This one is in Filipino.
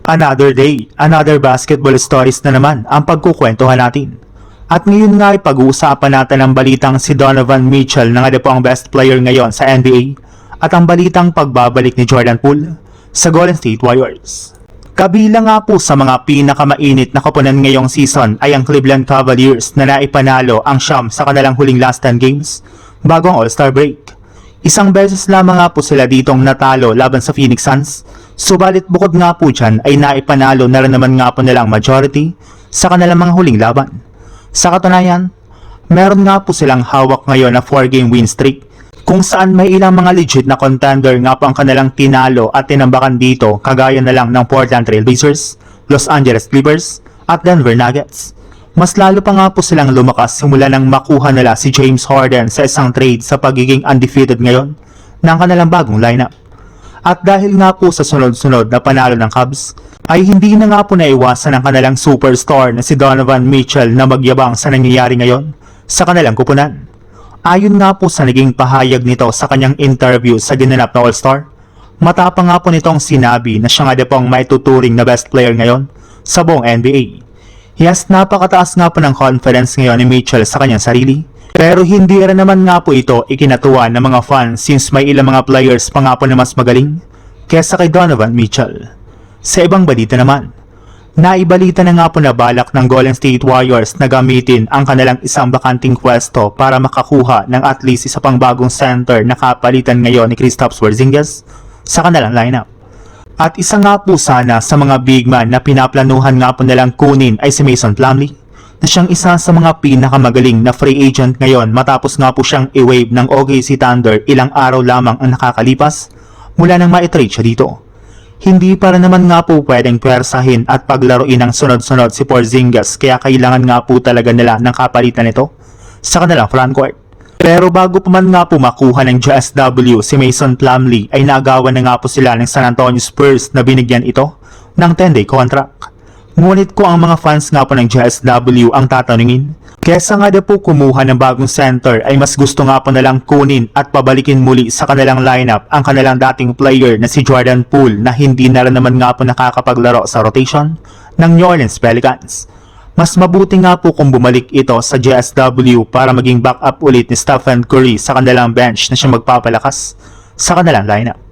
Another day, another basketball stories na naman ang pagkukwentuhan natin. At ngayon nga ay pag-uusapan natin ang balitang si Donovan Mitchell na nga po ang best player ngayon sa NBA at ang balitang pagbabalik ni Jordan Poole sa Golden State Warriors. Kabilang nga po sa mga pinakamainit na koponan ngayong season ay ang Cleveland Cavaliers na naipanalo ang Sham sa kanilang huling last 10 games bago ang All-Star break. Isang beses lamang nga po sila ditong natalo laban sa Phoenix Suns, subalit bukod nga po dyan ay naipanalo na rin naman nga po nilang majority sa kanilang mga huling laban. Sa katunayan, meron nga po silang hawak ngayon na 4-game win streak kung saan may ilang mga legit na contender nga po ang kanilang tinalo at tinambakan dito kagaya na lang ng Portland Trail Blazers, Los Angeles Clippers at Denver Nuggets. Mas lalo pa nga po silang lumakas simula nang makuha nila si James Harden sa isang trade sa pagiging undefeated ngayon ng kanilang bagong lineup. At dahil nga po sa sunod-sunod na panalo ng Cavs, ay hindi na nga po naiwasan ng kanilang superstar na si Donovan Mitchell na magyabang sa nangyayari ngayon sa kanilang kupunan. Ayon nga po sa naging pahayag nito sa kanyang interview sa ginanap na All-Star, matapang nga po nitong sinabi na siya nga pong may tuturing na best player ngayon sa buong NBA. Yes, napakataas nga po ng confidence ngayon ni Mitchell sa kanyang sarili. Pero hindi rin naman nga po ito ikinatuwa ng mga fans since may ilang mga players pa nga po na mas magaling kesa kay Donovan Mitchell. Sa ibang balita naman, naibalita na nga po na balak ng Golden State Warriors na gamitin ang kanilang isang bakanting pwesto para makakuha ng at least isa pang bagong center na kapalitan ngayon ni Kristaps Porzingis sa kanilang lineup. At isa nga po sana sa mga big man na pinaplanuhan nga po nilang kunin ay si Mason Plumlee, na siyang isa sa mga pinakamagaling na free agent ngayon matapos nga po siyang i-waive ng OKC Thunder ilang araw lamang ang nakakalipas mula nang ma-trade siya dito. Hindi para naman nga po pwedeng pwersahin at paglaruin ng sunod-sunod si Porzingis kaya kailangan nga po talaga nila ng kapalitan nito sa kanilang frontcourt. Pero bago pa man nga po makuha ng JSW si Mason Plumlee ay nagawa na nga po sila ng San Antonio Spurs na binigyan ito ng 10-day contract. Ngunit kung ang mga fans nga po ng JSW ang tatanungin, kesa nga po kumuha ng bagong center ay mas gusto nga po nalang kunin at pabalikin muli sa kanilang lineup ang kanilang dating player na si Jordan Poole na hindi na rin naman nga po nakakapaglaro sa rotation ng New Orleans Pelicans. Mas mabuti nga po kung bumalik ito sa JSW para maging backup ulit ni Stephen Curry sa kanilang bench na siya magpapalakas sa kanilang lineup.